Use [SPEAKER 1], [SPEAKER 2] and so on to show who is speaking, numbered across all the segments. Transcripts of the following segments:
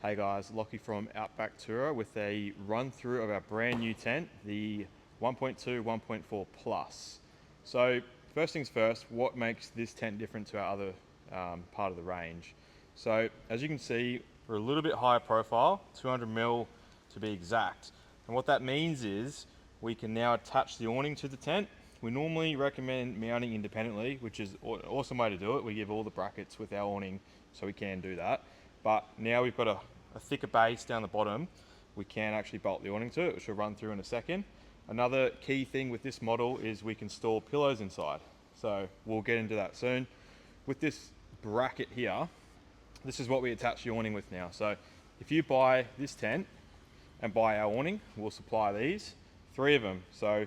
[SPEAKER 1] Hey guys, Lockie from Outback Tourer with a run through of our brand new tent, the 1.2 1.4 Plus. So first things first, what makes this tent different to our other part of the range? So as you can see, we're a little bit higher profile, 200 mil to be exact. And what that means is we can now attach the awning to the tent. We normally recommend mounting independently, which is an awesome way to do it. We give all the brackets with our awning so we can do that. But now we've got a thicker base down the bottom, we can actually bolt the awning to it, which we'll run through in a second. Another key thing with this model is we can store pillows inside. So we'll get into that soon. With this bracket here, this is what we attach the awning with now. So if you buy this tent and buy our awning, we'll supply these, 3 of them. So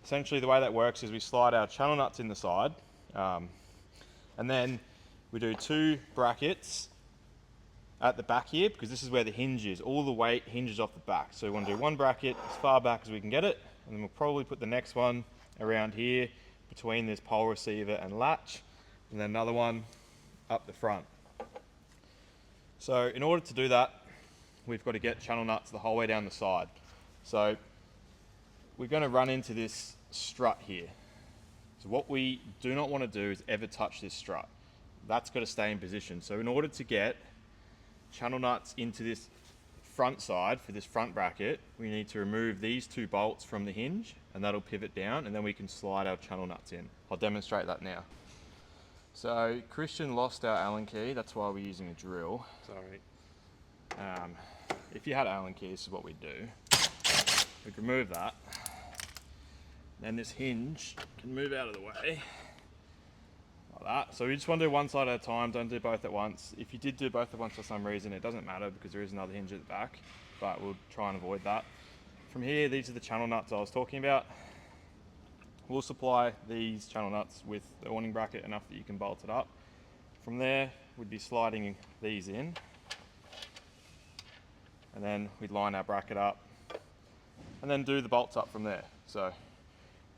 [SPEAKER 1] essentially the way that works is we slide our channel nuts in the side, and then we do 2 brackets at the back here, because this is where the hinge is. All the weight hinges off the back. So we want to do 1 bracket as far back as we can get it, and then we'll probably put the next one around here between this pole receiver and latch, and then another one up the front. So in order to do that, we've got to get channel nuts the whole way down the side. So we're going to run into this strut here. So what we do not want to do is ever touch this strut. That's got to stay in position. So in order to get channel nuts into this front side for this front bracket, we need to remove these 2 bolts from the hinge, and that'll pivot down, and then we can slide our channel nuts in. I'll demonstrate that now. So Christian lost our Allen key, that's why we're using a drill. Sorry. If you had an Allen key, this is what we'd do. We'd remove that, then this hinge can move out of the way. That. So we just want to do one side at a time, don't do both at once. If you did do both at once for some reason, it doesn't matter because there is another hinge at the back, but we'll try and avoid that. From here, these are the channel nuts I was talking about. We'll supply these channel nuts with the awning bracket enough that you can bolt it up. From there, we'd be sliding these in, and then we'd line our bracket up, and then do the bolts up from there. So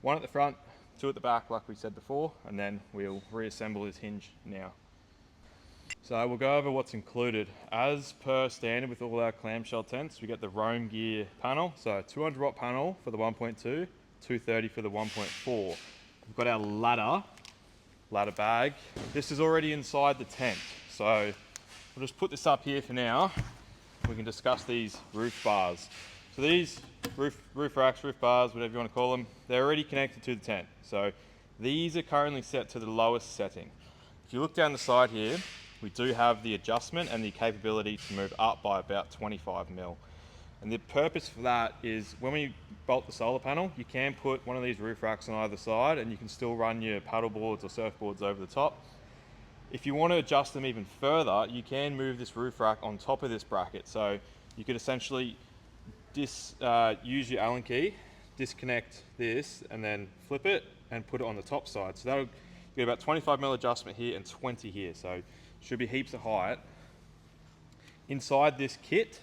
[SPEAKER 1] 1 at the front, 2 at the back like we said before, and then we'll reassemble this hinge now. So we'll go over what's included. As per standard with all our clamshell tents, we get the Roam Gear panel, so a 200 watt panel for the 1.2, 230 for the 1.4. We've got our ladder bag. This is already inside the tent, so we'll just put this up here for now. We can discuss these roof bars. So these roof racks, roof bars, whatever you want to call them, they're already connected to the tent. So these are currently set to the lowest setting. If you look down the side here, we do have the adjustment and the capability to move up by about 25 mil. And the purpose for that is when we bolt the solar panel, you can put one of these roof racks on either side and you can still run your paddle boards or surfboards over the top. If you want to adjust them even further, you can move this roof rack on top of this bracket. So you could essentially use your Allen key, disconnect this, and then flip it and put it on the top side. So that'll get about 25 mil adjustment here and 20 here. So should be heaps of height. Inside this kit,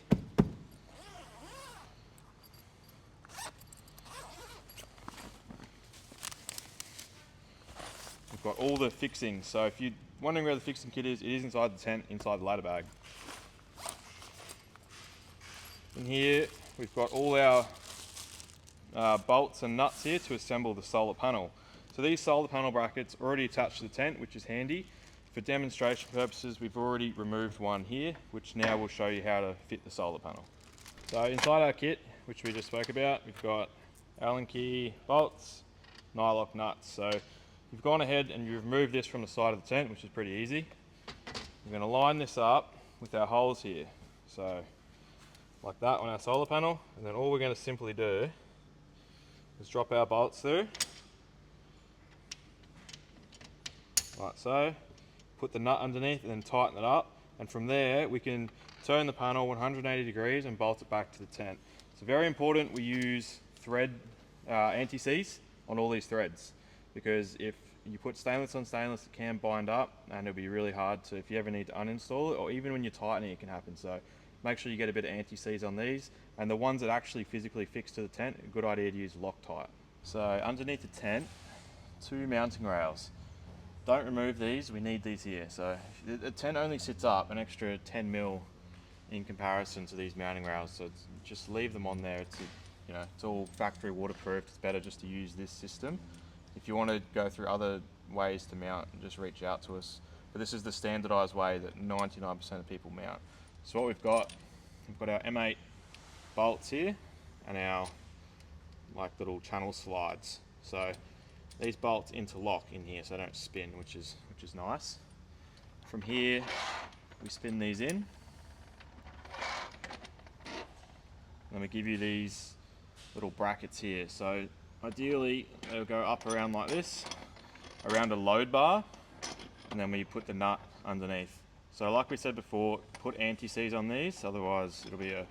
[SPEAKER 1] we've got all the fixings. So if you're wondering where the fixing kit is, it is inside the tent, inside the ladder bag. In here, we've got all our bolts and nuts here to assemble the solar panel. So these solar panel brackets are already attached to the tent, which is handy. For demonstration purposes, we've already removed one here, which now will show you how to fit the solar panel. So inside our kit, which we just spoke about, we've got Allen key bolts, nylock nuts. So you've gone ahead and you've removed this from the side of the tent, which is pretty easy. We're going to line this up with our holes here. So like that on our solar panel, and then all we're going to simply do is drop our bolts through, like so, put the nut underneath and then tighten it up, and from there we can turn the panel 180 degrees and bolt it back to the tent. It's very important we use thread anti-seize on all these threads, because if you put stainless on stainless, it can bind up and it'll be really hard to, if you ever need to uninstall it, or even when you're tightening, it can happen. So make sure you get a bit of anti-seize on these, and the ones that actually physically fix to the tent, a good idea to use Loctite. So underneath the tent, 2 mounting rails. Don't remove these, we need these here. So the tent only sits up an extra 10 mil in comparison to these mounting rails. So just leave them on there. It's all factory waterproof. It's better just to use this system. If you want to go through other ways to mount, just reach out to us. But this is the standardized way that 99% of people mount. So what we've got our M8 bolts here and our little channel slides. So these bolts interlock in here so they don't spin, which is nice. From here, we spin these in. And we give you these little brackets here. So ideally, they'll go up around like this, around a load bar, and then we put the nut underneath. So like we said before, put anti-seize on these, otherwise it'll be a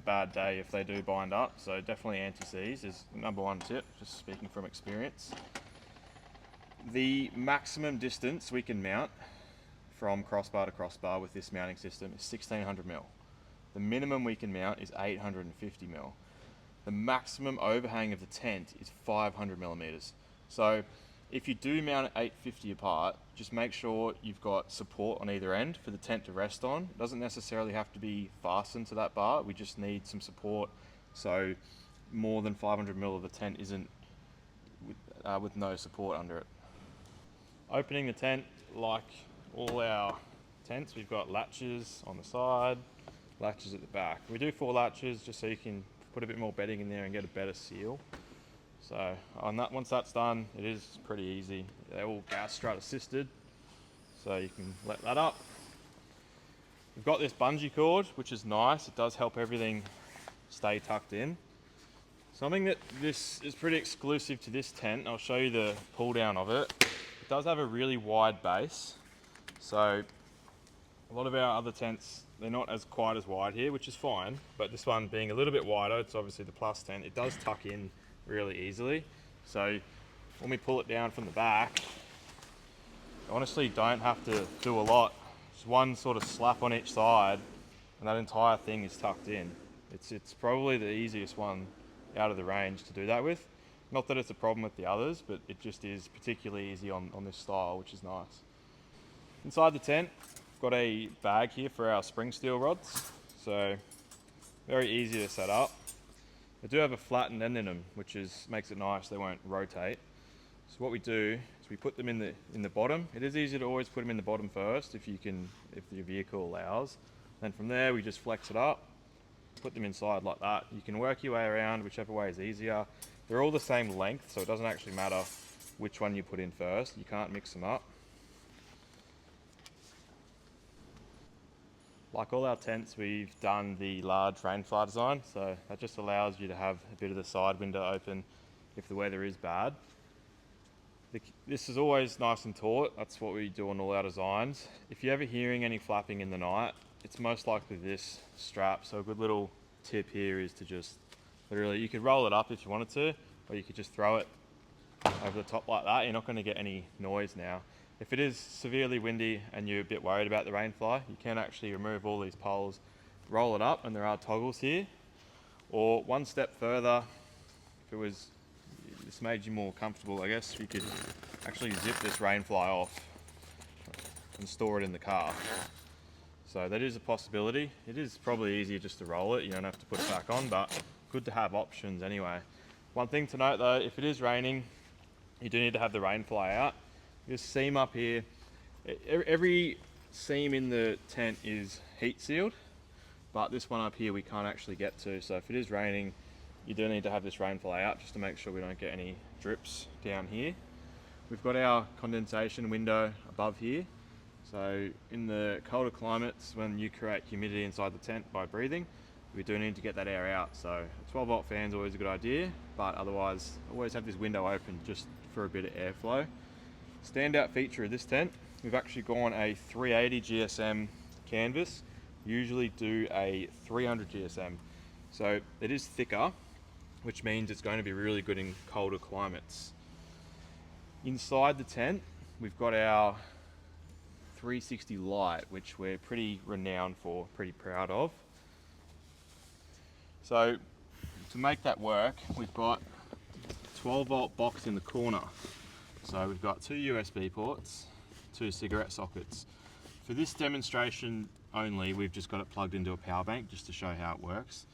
[SPEAKER 1] bad day if they do bind up. So definitely anti-seize is number one tip, just speaking from experience. The maximum distance we can mount from crossbar to crossbar with this mounting system is 1600 mil. The minimum we can mount is 850 mil. The maximum overhang of the tent is 500 millimeters. So if you do mount at 850 apart, just make sure you've got support on either end for the tent to rest on. It doesn't necessarily have to be fastened to that bar. We just need some support. So more than 500 mil of the tent isn't with no support under it. Opening the tent, like all our tents, we've got latches on the side, latches at the back. We do 4 latches just so you can put a bit more bedding in there and get a better seal. So once that's done, it is pretty easy. They're all gas strut assisted, so you can let that up. We've got this bungee cord, which is nice. It does help everything stay tucked in. Something that this is pretty exclusive to this tent, I'll show you the pull down of it. It does have a really wide base. So a lot of our other tents, they're not quite as wide here, which is fine, but this one being a little bit wider, it's obviously the plus tent, it does tuck in really easily. So when we pull it down from the back, you honestly don't have to do a lot. Just one sort of slap on each side and that entire thing is tucked in. It's probably the easiest one out of the range to do that with. Not that it's a problem with the others, but it just is particularly easy on this style, which is nice. Inside the tent, we've got a bag here for our spring steel rods. So very easy to set up. They do have a flattened end in them, which makes it nice. They won't rotate. So what we do is we put them in the bottom. It is easy to always put them in the bottom first if your vehicle allows. Then from there we just flex it up, put them inside like that. You can work your way around whichever way is easier. They're all the same length, so it doesn't actually matter which one you put in first. You can't mix them up. Like all our tents, we've done the large Rainfly design, so that just allows you to have a bit of the side window open if the weather is bad. This is always nice and taut. That's what we do on all our designs. If you're ever hearing any flapping in the night, it's most likely this strap. So a good little tip here is to just literally, you could roll it up if you wanted to, or you could just throw it over the top like that. You're not going to get any noise now. If it is severely windy and you're a bit worried about the Rainfly, you can actually remove all these poles, roll it up, and there are toggles here. Or one step further, if this made you more comfortable, I guess you could actually zip this Rainfly off and store it in the car. So that is a possibility. It is probably easier just to roll it. You don't have to put it back on, but good to have options anyway. One thing to note though, if it is raining, you do need to have the Rainfly out. This seam up here, every seam in the tent is heat sealed, but this one up here we can't actually get to. So if it is raining, you do need to have this Rainfly out just to make sure we don't get any drips down here. We've got our condensation window above here. So in the colder climates, when you create humidity inside the tent by breathing, we do need to get that air out. So a 12-volt fan is always a good idea, but otherwise always have this window open just for a bit of airflow. Standout feature of this tent, we've actually gone a 380 GSM canvas. Usually do a 300 GSM. So it is thicker, which means it's going to be really good in colder climates. Inside the tent, we've got our 360 light, which we're pretty renowned for, pretty proud of. So to make that work, we've got a 12-volt box in the corner. So we've got 2 USB ports, 2 cigarette sockets. For this demonstration, only, we've just got it plugged into a power bank just to show how it works.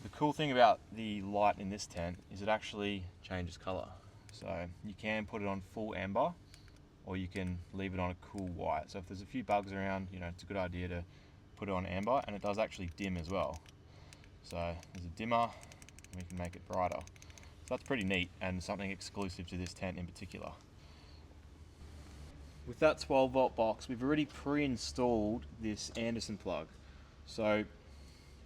[SPEAKER 1] The cool thing about the light in this tent is it actually changes color. So you can put it on full amber, or you can leave it on a cool white. So if there's a few bugs around, you know, it's a good idea to put it on amber, and it does actually dim as well. So there's a dimmer, and we can make it brighter. So that's pretty neat and something exclusive to this tent in particular. With that 12 volt box, we've already pre-installed this Anderson plug. So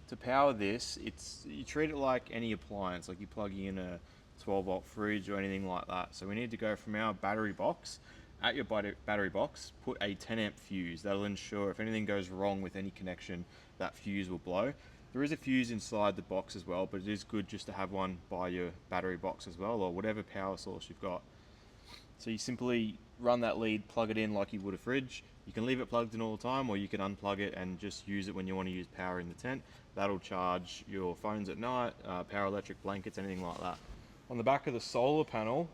[SPEAKER 1] to power this, you treat it like any appliance, like you're plugging in a 12 volt fridge or anything like that. So we need to go from our battery box. At your battery box, put a 10 amp fuse. That'll ensure if anything goes wrong with any connection, that fuse will blow. There is a fuse inside the box as well, but it is good just to have one by your battery box as well, or whatever power source you've got. So you simply run that lead, plug it in like you would a fridge. You can leave it plugged in all the time, or you can unplug it and just use it when you want to use power in the tent. That'll charge your phones at night, power electric blankets, anything like that. On the back of the solar panel,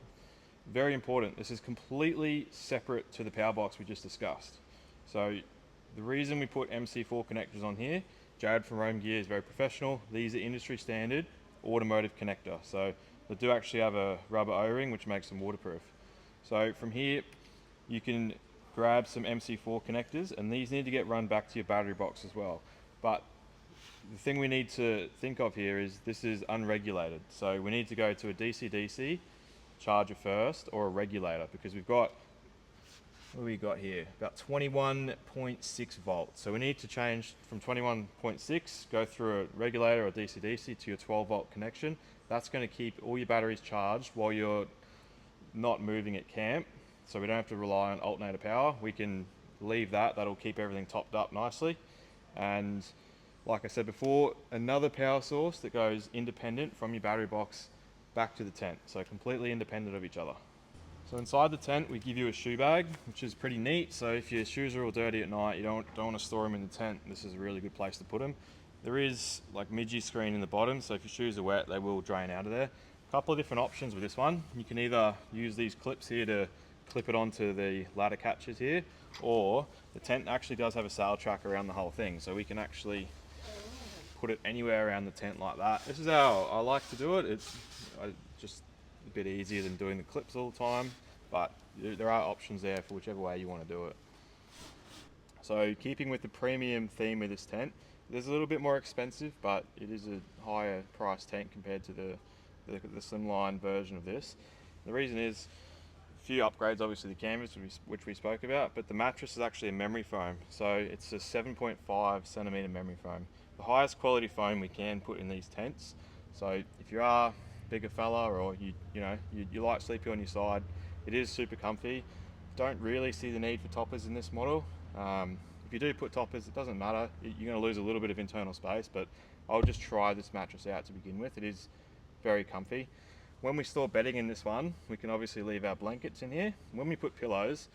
[SPEAKER 1] very important, this is completely separate to the power box we just discussed. So the reason we put MC4 connectors on here, Jared from Roam Gear is very professional. These are industry standard automotive connector. So they do actually have a rubber O-ring which makes them waterproof. So from here you can grab some MC4 connectors, and these need to get run back to your battery box as well. But the thing we need to think of here is this is unregulated. So we need to go to a DC-DC charger first, or a regulator, because we've got, what do we got here? About 21.6 volts. So we need to change from 21.6, go through a regulator or DC-DC to your 12 volt connection. That's going to keep all your batteries charged while you're not moving at camp. So we don't have to rely on alternator power. We can leave that. That'll keep everything topped up nicely. And like I said before, another power source that goes independent from your battery box back to the tent, so completely independent of each other. So inside the tent we give you a shoe bag, which is pretty neat. So if your shoes are all dirty at night, you don't want to store them in the tent, this is a really good place to put them. There is like midgie screen in the bottom, so if your shoes are wet they will drain out of there. A couple of different options with this one. You can either use these clips here to clip it onto the ladder catches here, or the tent actually does have a sail track around the whole thing, so we can actually put it anywhere around the tent like that. This is how I like to do it. It's just a bit easier than doing the clips all the time, but there are options there for whichever way you want to do it. So keeping with the premium theme of this tent, it is a little bit more expensive, but it is a higher price tent compared to the slimline version of this. The reason is a few upgrades, obviously the canvas, which we spoke about, but the mattress is actually a memory foam. So it's a 7.5 centimeter memory foam, the highest quality foam we can put in these tents. So if you are a bigger fella, or you like sleeping on your side, it is super comfy. Don't really see the need for toppers in this model. If you do put toppers, it doesn't matter. You're going to lose a little bit of internal space, but I'll just try this mattress out to begin with. It is very comfy. When we store bedding in this one, we can obviously leave our blankets in here. When we put pillows,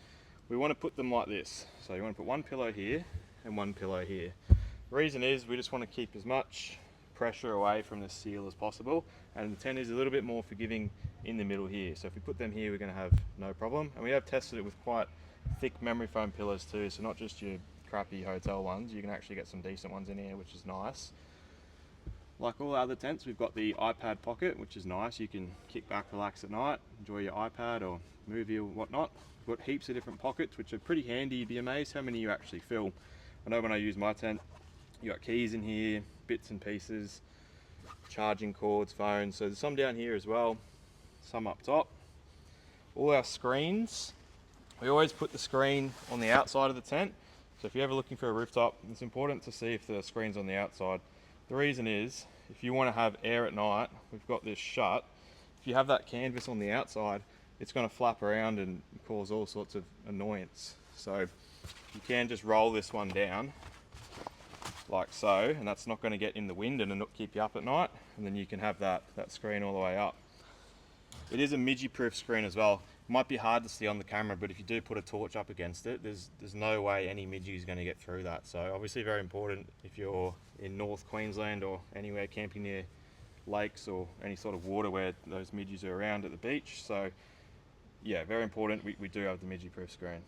[SPEAKER 1] we want to put them like this. So you want to put one pillow here and one pillow here. The reason is we just want to keep as much pressure away from the seal as possible, and the tent is a little bit more forgiving in the middle here. So if we put them here, we're going to have no problem. And we have tested it with quite thick memory foam pillows too, so not just your crappy hotel ones. You can actually get some decent ones in here, which is nice. Like all other tents, we've got the iPad pocket, which is nice. You can kick back, relax at night, enjoy your iPad or movie or whatnot. We've got heaps of different pockets, which are pretty handy. You'd be amazed how many you actually fill. I know when I use my tent, you got keys in here, bits and pieces, charging cords, phones. So there's some down here as well, some up top. All our screens, we always put the screen on the outside of the tent. So if you're ever looking for a rooftop, it's important to see if the screen's on the outside. The reason is, if you want to have air at night, we've got this shut. If you have that canvas on the outside, it's going to flap around and cause all sorts of annoyance. So you can just roll this one down like so, and that's not going to get in the wind and not keep you up at night, and then you can have that screen all the way up. It is a midgie proof screen as well. It might be hard to see on the camera, but if you do put a torch up against it, there's no way any midgie is going to get through that. So obviously very important if you're in North Queensland or anywhere camping near lakes or any sort of water where those midgies are around at the beach. So yeah, very important, we do have the midgie proof screen.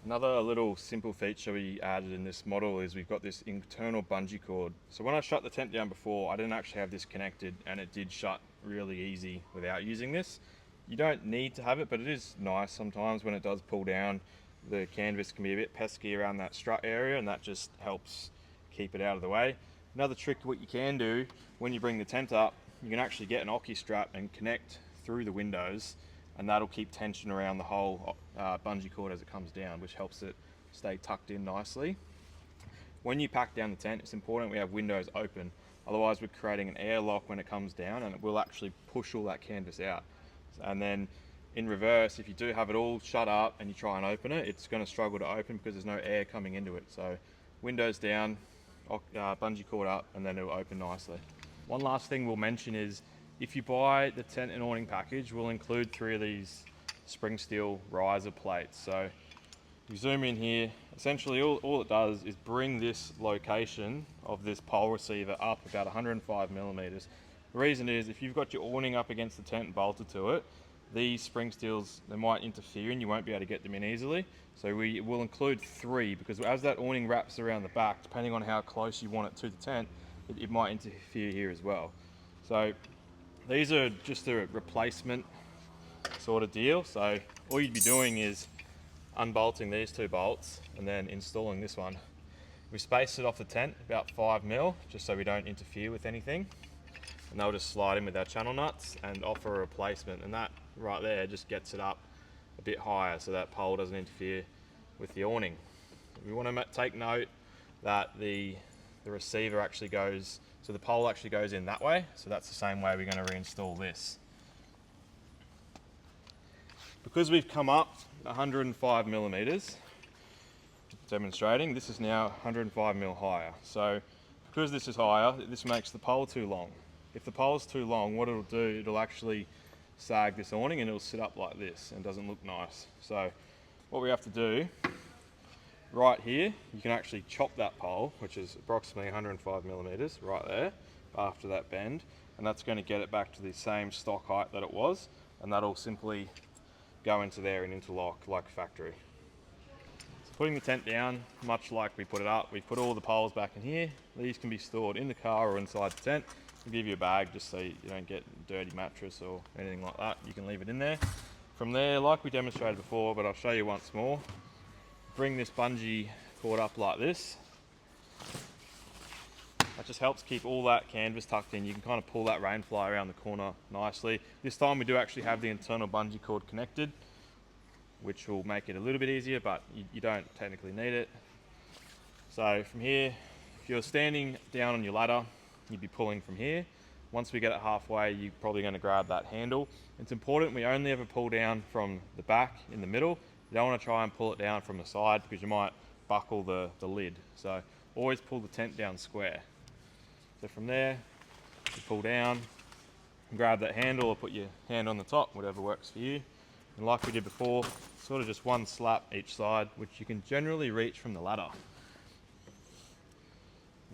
[SPEAKER 1] Another little simple feature we added in this model is we've got this internal bungee cord. So when I shut the tent down before, I didn't actually have this connected, and it did shut really easy without using this. You don't need to have it, but it is nice sometimes when it does pull down. The canvas can be a bit pesky around that strut area, and that just helps keep it out of the way. Another trick, what you can do when you bring the tent up, you can actually get an ocky strap and connect through the windows, and that'll keep tension around the whole bungee cord as it comes down, which helps it stay tucked in nicely. When you pack down the tent, it's important we have windows open, otherwise we're creating an airlock when it comes down, and it will actually push all that canvas out. And then in reverse, if you do have it all shut up and you try and open it, it's going to struggle to open because there's no air coming into it. So windows down, bungee cord up, and then it'll open nicely. One last thing we'll mention is if you buy the tent and awning package, we'll include 3 of these spring steel riser plates. So you zoom in here, essentially all it does is bring this location of this pole receiver up about 105 millimeters. The reason is if you've got your awning up against the tent and bolted to it, these spring steels, they might interfere and you won't be able to get them in easily. So we will include 3, because as that awning wraps around the back, depending on how close you want it to the tent, it might interfere here as well. So these are just a replacement sort of deal. So all you'd be doing is unbolting these 2 bolts and then installing this one. We spaced it off the tent about 5 mil, just so we don't interfere with anything. And they'll just slide in with our channel nuts and offer a replacement, and that right there just gets it up a bit higher so that pole doesn't interfere with the awning. We want to take note that the receiver actually goes, so the pole actually goes in that way, so that's the same way we're going to reinstall this. Because we've come up 105 millimeters, demonstrating, this is now 105 mil higher. So because this is higher, this makes the pole too long. If the pole is too long, what it'll do, it'll actually sag this awning and it'll sit up like this and doesn't look nice. So what we have to do, right here, you can actually chop that pole, which is approximately 105 millimeters right there after that bend, and that's going to get it back to the same stock height that it was, and that'll simply go into there and interlock like factory. So putting the tent down, much like we put it up, we put all the poles back in here. These can be stored in the car or inside the tent. We'll give you a bag just so you don't get a dirty mattress or anything like that. You can leave it in there. From there, like we demonstrated before, but I'll show you once more, bring this bungee cord up like this. That just helps keep all that canvas tucked in. You can kind of pull that Rainfly around the corner nicely. This time we do actually have the internal bungee cord connected, which will make it a little bit easier, but you don't technically need it. So from here, if you're standing down on your ladder, you'd be pulling from here. Once we get it halfway, you're probably going to grab that handle. It's important we only ever pull down from the back in the middle. You don't want to try and pull it down from the side because you might buckle the lid. So always pull the tent down square. So from there, you pull down, grab that handle or put your hand on the top, whatever works for you. And like we did before, sort of just one slap each side, which you can generally reach from the ladder.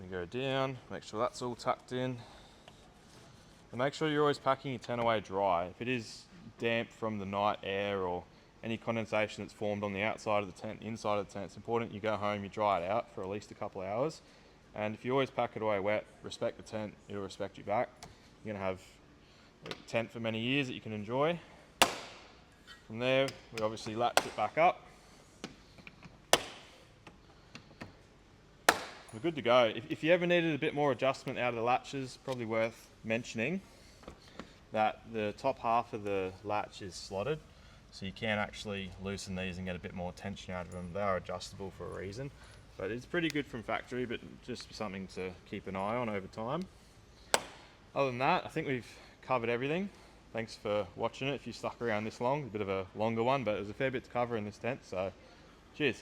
[SPEAKER 1] And go down, make sure that's all tucked in. And make sure you're always packing your tent away dry. If it is damp from the night air or any condensation that's formed on the outside of the tent, inside of the tent, it's important you go home, you dry it out for at least a couple of hours. And if you always pack it away wet, respect the tent, it'll respect you back. You're gonna have a tent for many years that you can enjoy. From there, we obviously latch it back up. We're good to go. If you ever needed a bit more adjustment out of the latches, probably worth mentioning that the top half of the latch is slotted, so you can actually loosen these and get a bit more tension out of them. They are adjustable for a reason, but it's pretty good from factory, but just something to keep an eye on over time. Other than that, I think we've covered everything. Thanks for watching it. If you stuck around this long, a bit of a longer one, but there's a fair bit to cover in this tent, so cheers.